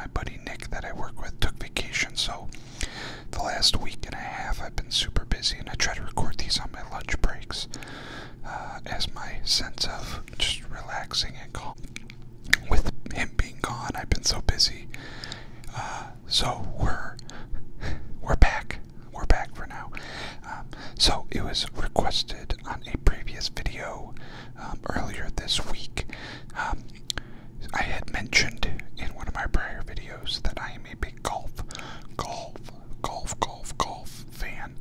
my buddy Nick that I work with took vacation, so the last week and a half I've been super busy, and I try to record these on my lunch breaks as my sense of just relaxing and calm. With him being gone, I've been so busy. So we're back. We're back for now. So it was requested on a previous video earlier this week. I had mentioned in one of my prior videos that I am a big golf fan.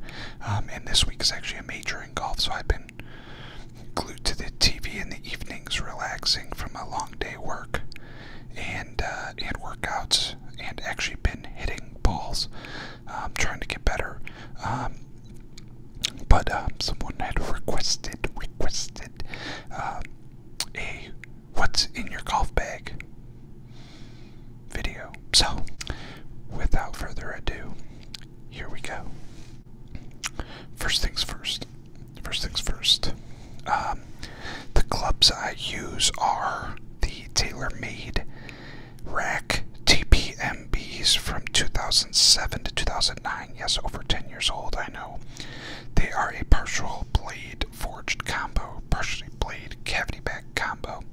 And this week is actually a major in golf, so I've been glued to the TV in the evenings, relaxing from a long day work and workouts, and actually been hitting balls, trying to get better. But someone had requested a "What's in your golf bag" video. So, without further ado, here we go. First things first. The clubs I use are the TaylorMade Rack TPMBs from 2007 to 2009. Yes, over 10 years old, I know. They are a partial blade forged combo, partially blade cavity back combo.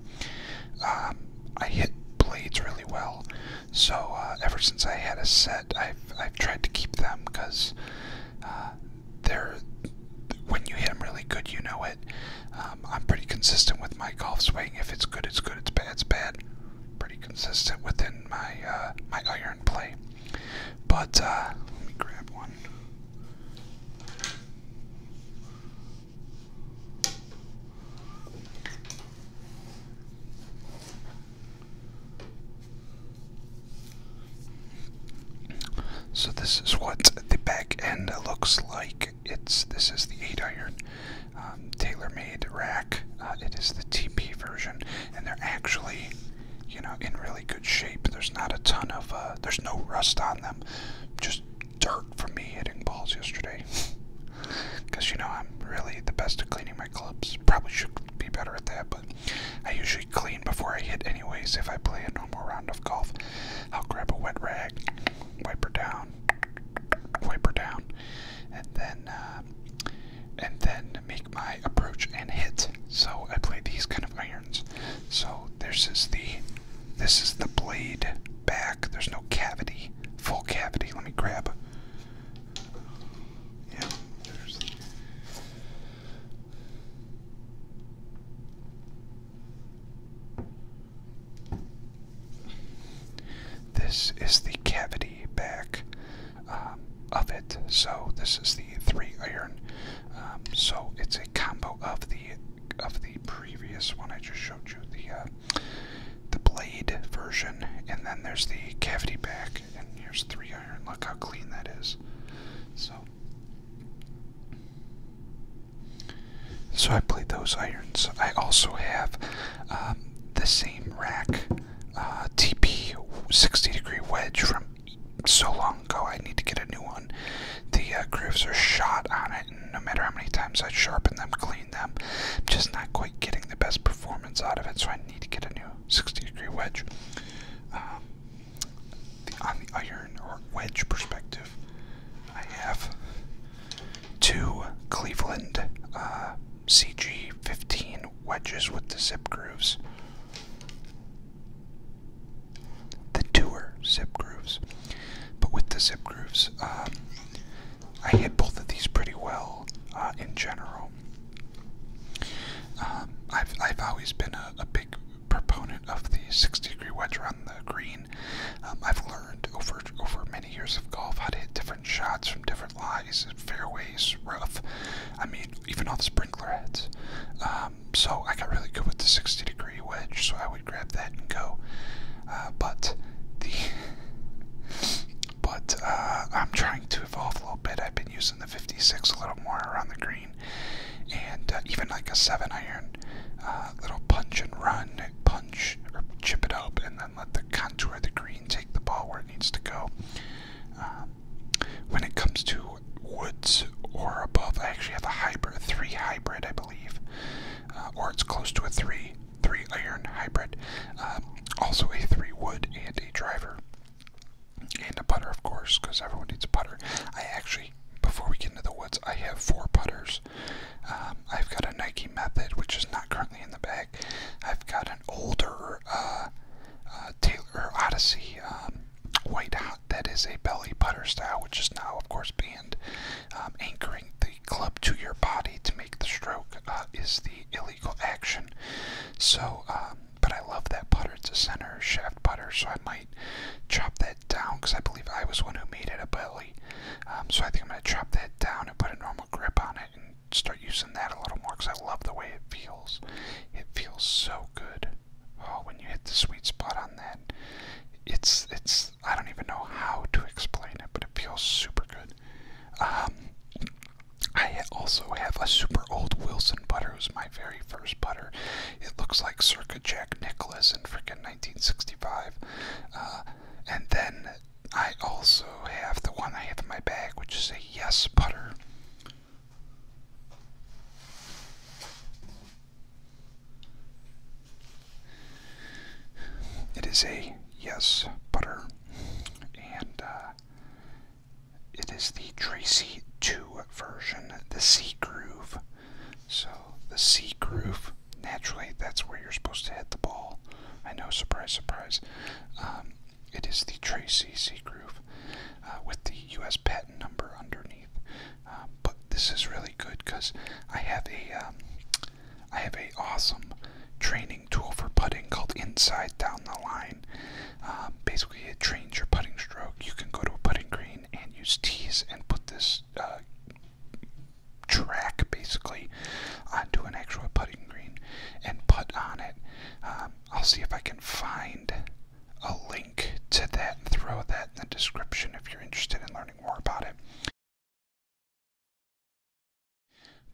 I hit blades really well, so ever since I had a set, I've tried to keep them, because they're, when you hit them really good, you know it. I'm pretty consistent with my golf swing. If it's good, it's good. It's bad, it's bad. Pretty consistent within my my iron play. But let me grab one. So this is what the back end looks like. This is the 8-iron TaylorMade rack. It is the TP version, and they're actually, in really good shape. There's not a ton of, there's no rust on them. Just dirt from me hitting balls yesterday. Because, I'm really the best at cleaning my clubs. Probably should be better at that, but I usually clean before I hit anyways. If I play a normal round of golf, I'll grab a wet rag, wipe her down, and then make my approach and hit. So I play these kind of irons. So this is the blade back. There's no cavity, full cavity. Let me grab. Yeah, this is the cavity back of it. So this is the 3-iron. So it's a combo of the previous one I just showed you, the blade version, and then there's the cavity back, and here's 3-iron. Look how clean that is. So I play those irons. I also have the same rack TP 60-degree wedge from so long ago. I need to get a new one. The grooves are shot on it, and no matter how many times I sharpen them, clean them, I'm just not quite getting the best performance out of it, so I need to get a new 60-degree wedge. On the iron or wedge perspective, I have 2 Cleveland CG15 wedges with the zip grooves. The Tour zip grooves. But with the zip grooves, I hit both of these pretty well in general. I've always been a big proponent of the 60-degree wedge around the green. I've learned over many years of golf how to hit different shots from different lies, fairways, rough. I mean, even all the sprinkler heads. So I got really good with the 60-degree wedge, so I would grab that and go. But I'm trying to evolve a little bit. I've been using the 56 a little more around the green, and even like a 7-iron, little punch and run, punch or chip it up, and then let the contour of the green take the ball where it needs to go. When it comes to woods or above, I actually have a hybrid, 3 hybrid, I believe, or it's close to a 3-iron hybrid. Also a 3 wood and a driver. and a putter, of course, because everyone needs a putter. I actually, before we get into the woods, I have 4 putters. I've got a Nike Method, which is not currently in the bag. I've got an older Taylor Odyssey White Hot that is a belly putter style, which is now, of course, banned. Anchoring the club to your body to make the stroke is the illegal action. So, but I love that putter. It's a center shaft putter, so I might chop that down because I believe I was one who made it a belly. So I think I'm going to chop that down and put a normal grip on it and start using that a little more because I love the way it feels. It feels so good. Oh, when you hit the sweet spot on that, it's I don't even know how to explain it, but it feels super good. I also have a super old Wilson putter. It was my very first putter. It looks like circa Jack Nicklaus in frickin' 1965. And then I also have the one I have in my bag, which is a Yes putter. It is a Yes putter, and it is the Tracy 2 version, the C Groove. So the C Groove, naturally, that's where you're supposed to hit the ball. I know, surprise, surprise. It is the Tracy C Groove with the U.S. patent number underneath. But this is really good because I have a awesome training tool for putting called Inside Down the Line. Basically, it trains your putting stroke. You can go to a putting green and use tees and put this track basically onto an actual putting green and putt on it. I'll see if I can find a link to that and throw that in the description if you're interested in learning more about it.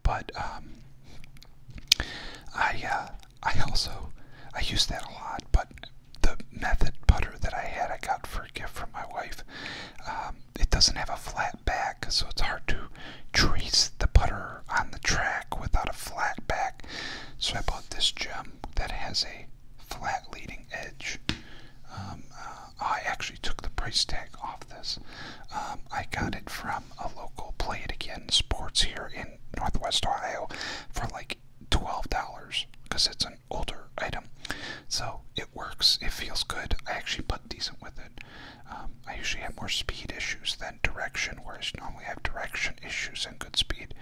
But I use that a lot, but the Method putter that I got for a gift from my wife, it doesn't have a flat back, so it's hard to trace the putter on the track without a flat back. So I bought this gem that has a flat leading edge. I actually took the price tag off this. I got it from a local Play It Again Sports here in Northwest Ohio for like $12 because it's an older item. So it works, it feels good. I actually putt decent with it. I usually have more speed issues than direction, whereas normally I have direction issues and good speed.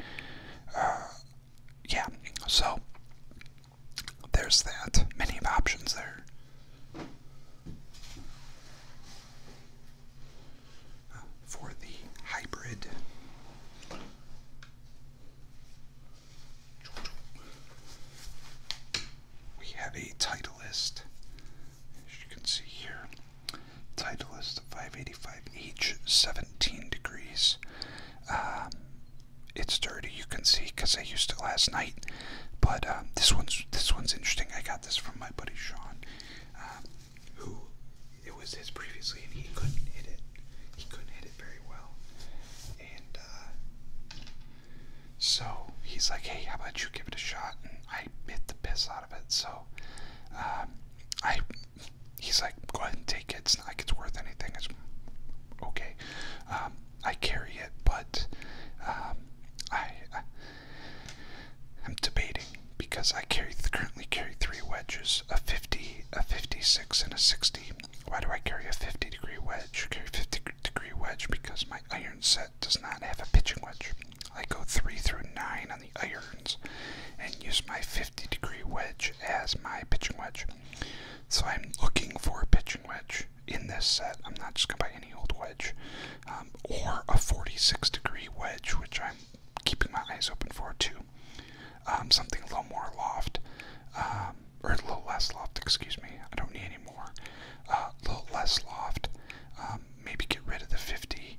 Yeah, so there's that. Many options there. For the hybrid, we have a Titleist, as you can see here. Titleist 585H, 17 degrees. It's dirty, you can see, because I used it last night. But this one's interesting. I got this from my buddy Sean, who it was his previously, and he couldn't hit it. He couldn't hit it very well, and so he's like, "Hey, how about you give it a shot?" And I hit the piss out of it. So he's like, "Go ahead and take it. It's not like it's worth anything." It's okay. I carry it, but I'm debating because I currently carry 3 wedges, a 50, a 56, and a 60. Why do I carry a 50-degree wedge? I carry a 50-degree wedge because my iron set does not have a pitching wedge. I go 3 through 9 on the irons and use my 50-degree wedge as my pitching wedge. So I'm looking for a pitching wedge in this set. I'm not just going to buy any old wedge. Or a 46-degree wedge, which I'm keeping my eyes open for too. Something a little more loft, or a little less loft, excuse me. I don't need any more. A little less loft. Maybe get rid of the 50.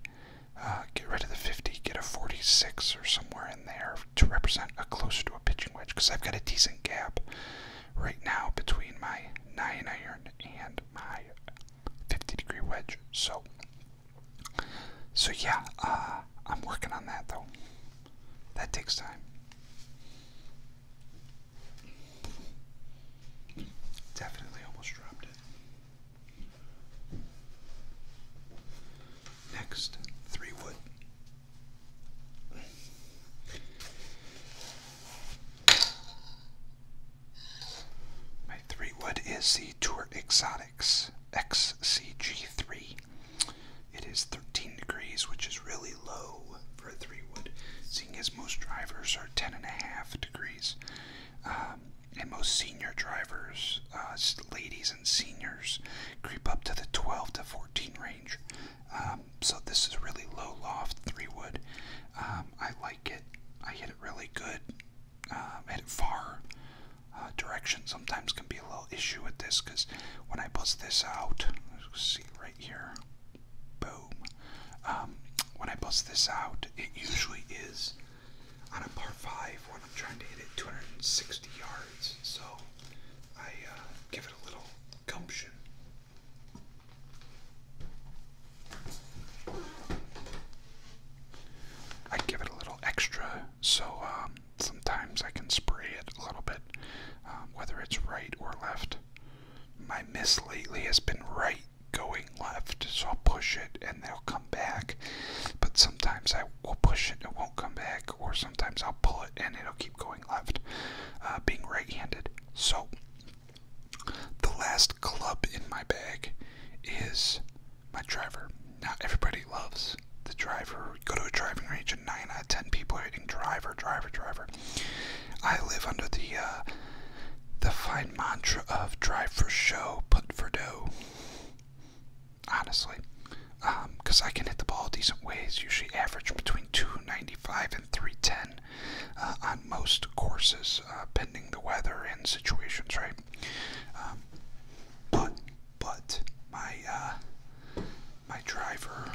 Get a 46 or somewhere in there to represent a closer to a pitching wedge, because I've got a decent gap right now between my 9 iron and my 50-degree wedge. So yeah, I'm working on that though. That takes time. Definitely almost dropped it. Odyssey Tour Exotics XCG3. It is 13 degrees, which is really low for a 3-wood, seeing as most drivers are 10.5 degrees. And most senior drivers, ladies and seniors, creep up to the 12 to 14 range. So this is really low loft 3-wood. I like it. I hit it really good. Hit it far. Direction sometimes can be a little issue with this, because when I bust this out, let's see right here, boom. When I bust this out, it usually is on a par 5 when I'm trying to hit it 260 yards. So I give it a little gumption. I give it a little extra, so sometimes I can spray it a little bit, whether it's right or left. My miss lately has been right going left, so I'll push it and they'll come back. But sometimes I will push it and it won't come back, or sometimes I'll pull it and it'll keep going left, being right-handed. So the last club in my bag is my driver. Now everybody loves the driver. Go to a driving range and 9 out of 10 people are hitting driver, driver, driver. I live under the fine mantra of drive for show, putt for dough. Honestly, because I can hit the ball decent ways, usually average between 295 and 310 on most courses, pending the weather and situations, right? But my driver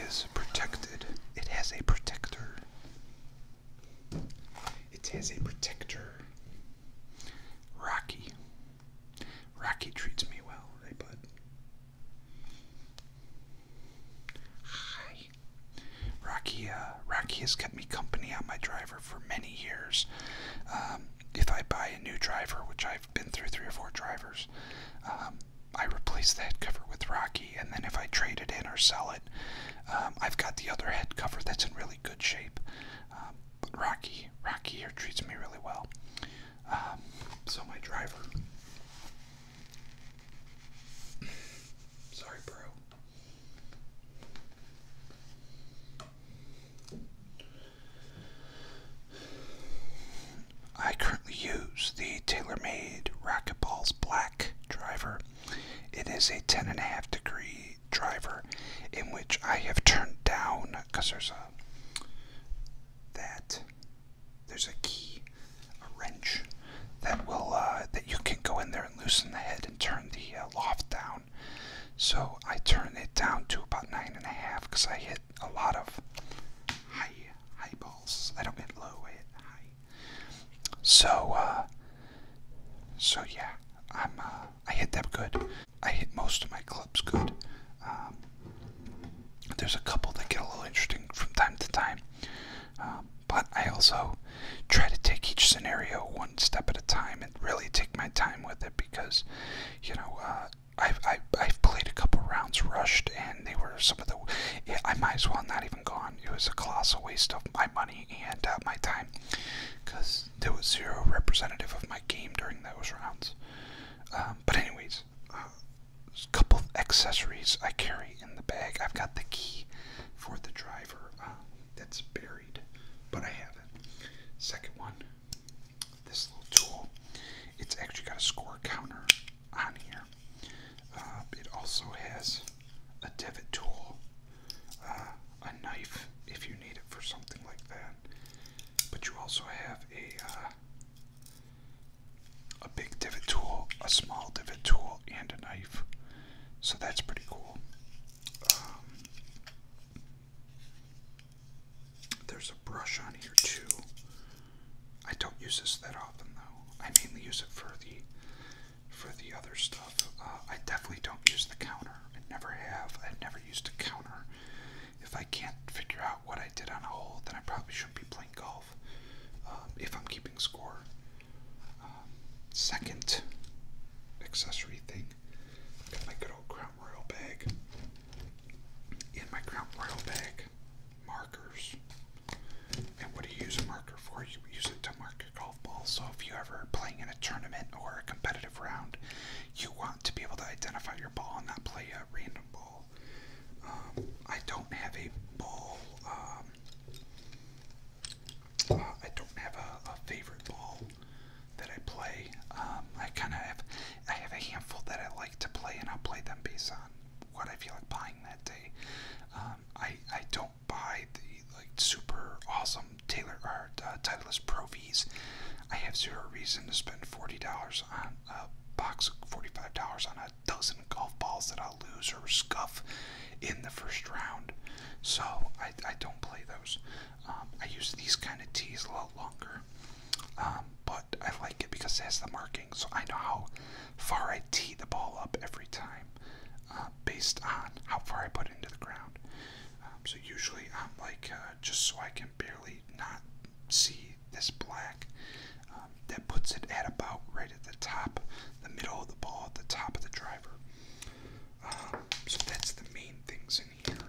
is protected. It has a protector. It has a protector. Rocky treats me well, right, bud? Hi. Rocky has kept me company on my driver for many years. If I buy a new driver, which I've been through 3 or 4 drivers, I replace the head cover with Rocky, and then if I trade it in or sell it, I've got the other head cover that's in really good shape. But Rocky here treats me really well. So my driver. Sorry, bro. I currently use the TaylorMade Racquetballs Black driver. It is a 10.5 degree driver in which I have turned down, because there's a key, a wrench that will that you can go in there and loosen the head and turn the loft down. So I turn it down to about 9.5 because I hit a lot of high balls. I don't hit low, I hit high. So yeah, I hit them good. I hit most of my clubs good. There's a couple that get a little interesting from time to time, but I also try to take each scenario one step at a time and really take my time with it, because I've played a couple rounds rushed, and they were some of the I might as well not even gone. It was a colossal waste of my money and my time, because there was zero representative of my game during those rounds. But anyways, a couple of accessories I carry in the bag. I've got the key for the driver that's buried, but I have it. Second one, this little tool. It's actually got a score counter on here. It also has a divot tool, a knife if you need it for something like that. But you also have a big divot tool, a small divot tool, and a knife. So that's pretty cool. There's a brush on here too. I don't use this that often though. I mainly use it for the other stuff. I definitely don't use the counter. I never have. I've never used a counter. If I can't figure out what I did on a hole, then I probably shouldn't be playing golf. If I'm keeping score. Second accessory thing, got my good old Crown Royal bag. In my Crown Royal bag, markers. And what do you use a marker for? You use it to mark your golf ball. So if you ever playing in a tournament or a competitive round, you have zero reason to spend $40 on a box of $45 on a dozen golf balls that I'll lose or scuff in the first round. So I don't play those. I use these kind of tees a lot longer, but I like it because it has the marking, so I know how far I tee the ball up every time, based on how far I put it into the ground. So usually I'm like, just so I can barely not see this black, that puts it at about right at the top, the middle of the ball, at the top of the driver. So that's the main things in here.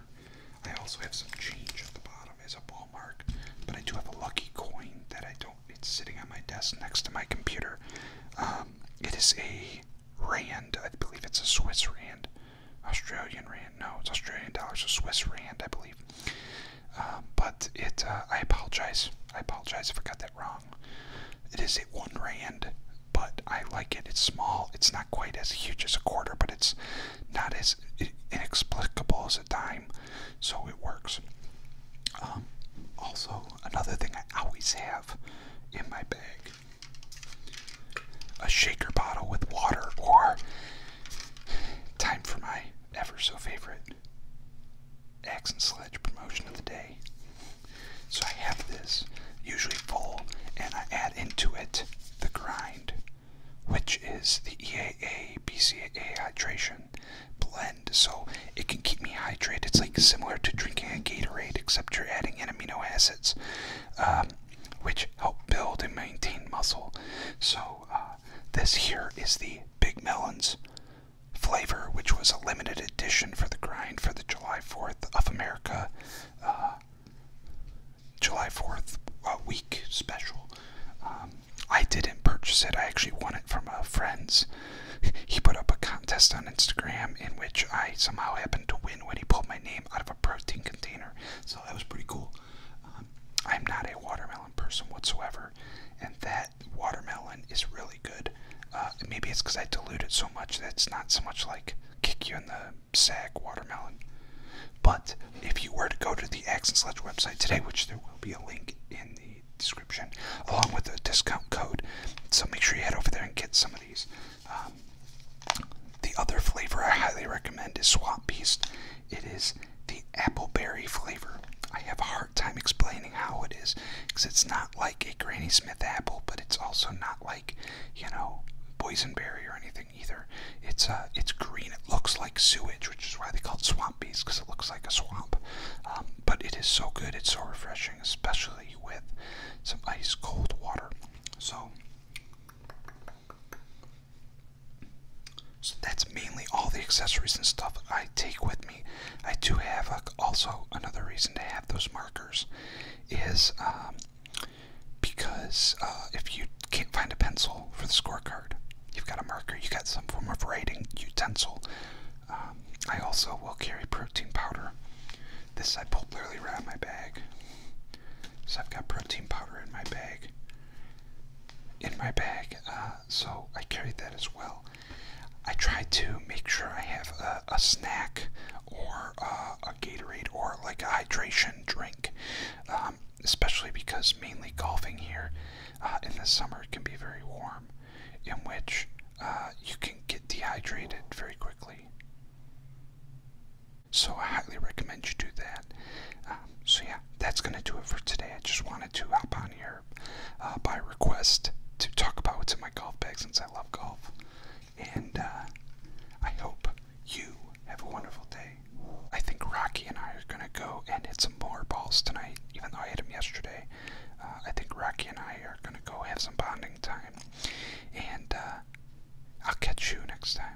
I also have some change at the bottom as a ball mark, but I do have a lucky coin that I don't, it's sitting on my desk next to my computer. It is a rand, I believe it's a Swiss rand. Australian rand, no, it's Australian dollars, a Swiss rand, I believe. But I apologize if I got that wrong. It is a 1 rand, but I like it. It's small. It's not quite as huge as a quarter, but it's not as inexplicable as a dime, so it works. Also, another thing I always have in my bag, a shaker bottle with water, or time for my ever so favorite Axe and Sledge promotion of the day. So I have this, usually full, and I add into it the grind, which is the EAA BCAA hydration blend, so it can keep me hydrated. It's like similar to drinking a Gatorade, except you're adding in amino acids, which help build and maintain muscle. So this here is the Big Melons flavor, which was a limited edition for the grind for the July 4th of America, July 4th week special. I didn't purchase it. I actually won it from a friend's. He put up a contest on Instagram in which I somehow happened to win when he pulled my name out of a protein container. So that was pretty cool. I'm not a watermelon person whatsoever, and that watermelon is really good. Maybe it's because I dilute it so much that it's not so much like kick you in the sack watermelon. But if you were to go to the Axe and Sledge website today, which there will be a link in the description, along with a discount code, so make sure you head over there and get some of these. The other flavor I highly recommend is Swamp Beast. It is the appleberry flavor. I have a hard time explaining how it is, because it's not like a Granny Smith apple, but it's also not like, you know, boysenberry or anything either. It's green. It looks like sewage, which is why they call it Swamp Beast, because it looks like a swamp. But it is so good. It's so refreshing, especially with some ice cold water. So that's mainly all the accessories and stuff I take with me. I do have also another reason to have those markers is because if you can't find a pencil for the scorecard, you've got a marker, you got some form of writing utensil. I also will carry protein powder. This I pulled literally right out of my bag. So I've got protein powder in my bag. So I carried that as well. I try to make sure I have a snack or a Gatorade or like a hydration drink, especially because mainly golfing here in the summer it can be very warm, in which you can get dehydrated very quickly. So I highly recommend you do that. So yeah, that's going to do it for today. I just wanted to hop on here by request to talk about what's in my golf bag since I love golf. And I hope you have a wonderful day. I think Rocky and I are going to go and hit some more balls tonight, even though I hit him yesterday. I think Rocky and I are going to go have some bonding time. And I'll catch you next time.